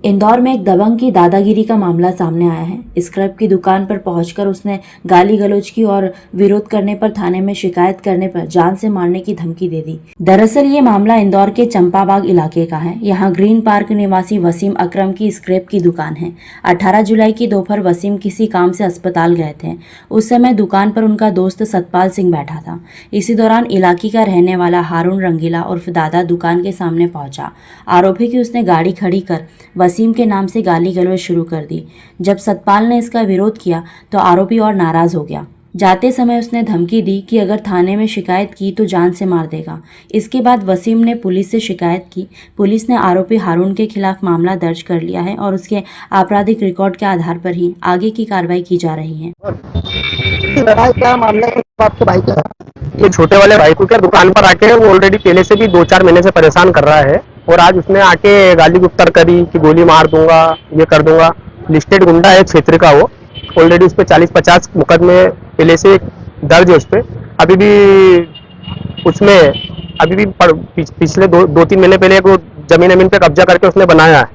इंदौर में एक दबंग की दादागिरी का मामला सामने आया है। स्क्रैप की दुकान पर पहुंचकर उसने गाली गलौज की और विरोध करने पर थाने में शिकायत करने पर जान से मारने की धमकी दे दी। दरअसल ये मामला इंदौर के चंपाबाग इलाके का है। यहाँ ग्रीन पार्क निवासी वसीम अकरम की स्क्रैप की दुकान है। 18 जुलाई की दोपहर वसीम किसी काम से अस्पताल गए थे। उस समय दुकान पर उनका दोस्त सतपाल सिंह बैठा था। इसी दौरान इलाके का रहने वाला हारून रंगीला उर्फ दादा दुकान के सामने पहुंचा। आरोपी की उसने गाड़ी खड़ी कर वसीम के नाम से गाली गलौज शुरू कर दी। जब सतपाल ने इसका विरोध किया तो आरोपी और नाराज हो गया। जाते समय उसने धमकी दी कि अगर थाने में शिकायत की तो जान से मार देगा। इसके बाद वसीम ने पुलिस से शिकायत की। पुलिस ने आरोपी हारून के खिलाफ मामला दर्ज कर लिया है और उसके आपराधिक रिकॉर्ड के आधार पर ही आगे की कार्रवाई की जा रही है। क्या मामला है आपके भाई का? ये छोटे वाले भाई को क्या दुकान पर आके वो ऑलरेडी पहले से भी 2-4 महीने से परेशान कर रहा है और आज उसने आके गाली गुप्तर करी कि गोली मार दूंगा, ये कर दूंगा। लिस्टेड गुंडा है क्षेत्र का वो। ऑलरेडी उस पर 40-50 मुकदमे पहले से दर्ज है उस पर। अभी भी पिछले 2-3 महीने पहले वो जमीन पे कब्जा करके उसने बनाया है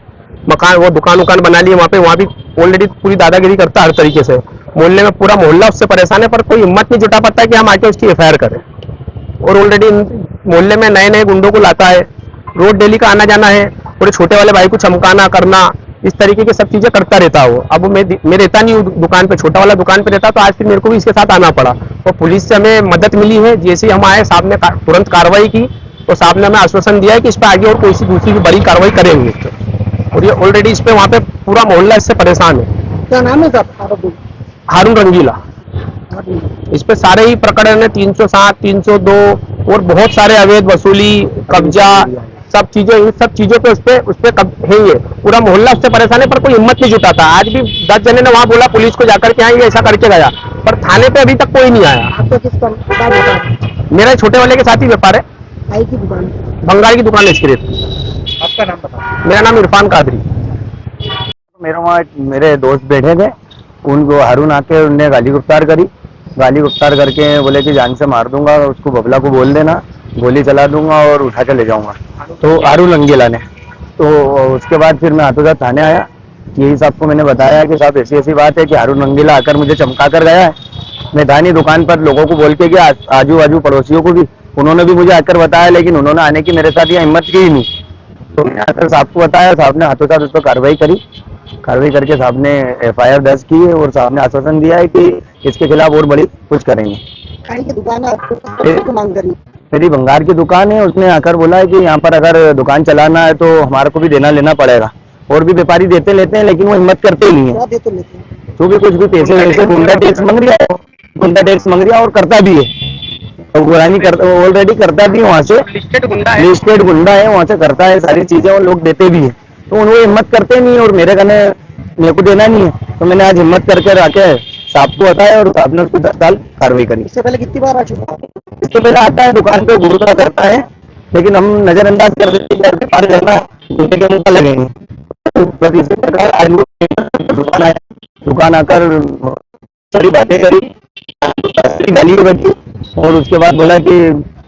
मकान, वो दुकान बना ली है वहाँ भी ऑलरेडी पूरी दादागिरी करता है हर तरीके से। मोहल्ले में पूरा मोहल्ला उससे परेशान है पर कोई हिम्मत नहीं जुटा पाता है कि हम आके उसकी एफआईआर करें। और ऑलरेडी मोहल्ले में नए नए गुंडों को लाता है, रोज डेली का आना जाना है और छोटे वाले भाई को चमकाना करना, इस तरीके की सब चीजें करता रहता हो। अब मैं रहता नहीं हूँ दुकान पे, छोटा वाला दुकान पे रहता, तो आज फिर मेरे को भी इसके साथ आना पड़ा और पुलिस से हमें मदद मिली है। जैसे ही हम आए साहब ने तुरंत कार्रवाई की और साहब ने हमें आश्वासन दिया है कि इस पर आगे और कोई सी दूसरी बड़ी कार्रवाई करेंगे। और ये ऑलरेडी इस पे वहाँ पे पूरा मोहल्ला इससे परेशान है। क्या नाम है साहब? हारून रंगीला। इस पे सारे ही प्रकरण है 307, 302 और बहुत सारे अवैध वसूली, कब्जा, सब चीजें, इन सब चीजों पे उस पे है। ये पूरा मोहल्ला उससे परेशान है पर कोई हिम्मत नहीं जुटाता। आज भी 10 जने ने वहाँ बोला पुलिस को जाकर के ये ऐसा करके गया पर थाने पे अभी तक कोई नहीं आया। आपका किसका व्यापार है? मेरा छोटे वाले के साथ ही व्यापार है, भाई की दुकान? बंगाल की दुकान है इसके। आपका नाम बताओ। मेरा नाम इरफान कादरी। मेरे वहाँ मेरे दोस्त बैठे थे, उनको हारून आके उनने गाली गुफ्तार करी। गाली गुफ्तार करके बोले कि जान से मार दूंगा, उसको बबला को बोल देना, गोली चला दूंगा और उठा के ले जाऊंगा। तो हारून रंगीला ने, तो उसके बाद फिर मैं हाथों साथ थाने आया। यही साहब को मैंने बताया कि साहब ऐसी ऐसी बात है कि हारून रंगीला आकर मुझे चमका कर गया है। मैं था नहीं दुकान पर, लोगों को बोल के गया, आजू बाजू पड़ोसियों को भी, उन्होंने भी मुझे आकर बताया, लेकिन उन्होंने आने की मेरे साथ ये हिम्मत की ही नहीं। तो मैंने आकर साहब को बताया, साहब ने हाथों साथ उस पर कार्रवाई करी। कार्रवाई करके साहब ने एफआईआर दर्ज की है और साहब ने आश्वासन दिया है कि इसके खिलाफ और बड़ी कुछ करेंगे। की दुकान है, मांग करी? मेरी भंगार की दुकान है, उसने आकर बोला है कि यहाँ पर अगर दुकान चलाना है तो हमारे को भी देना लेना पड़ेगा। और भी व्यापारी देते लेते हैं लेकिन वो हिम्मत करते ही नहीं है। क्या देते लेते हैं? क्योंकि कुछ भी पैसे वैसे गुंडा टैक्स मांग रहा है और करता भी है, ऑलरेडी करता भी वहाँ से, लिस्टेड गुंडा है, वहाँ से करता है सारी चीजें और लोग देते भी है। तो उन्होंने हिम्मत करते नहीं और मेरे को देना नहीं है। तो मैंने आज हिम्मत करके आके साहब को बताया और साहब ने उसको 10 साल कार्रवाई करी। इससे पहले कितनी बार आ चुका? इसके पहले आता है दुकान पे, घूरता करता है, लेकिन हम नजरअंदाज कर देते हैं, व्यापार करना दूसरे के मुंह पर लगेंगे। तो इसी प्रकार आज वो दुकान आया, दुकान आकर सारी बातें करी, गाली बची और उसके बाद बोला कि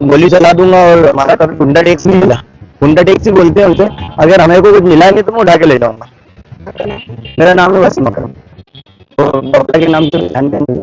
गोली चला दूंगा और हमारा कभी गुंडा टैक्स नहीं मिला। गुंडा टैक्स ही बोलते हैं उनसे, अगर हमें को कुछ मिला नहीं तो मैं उठा के ले जाऊंगा। मेरा नाम है वसीम अकरम, तो के नाम से ध्यान देंगे।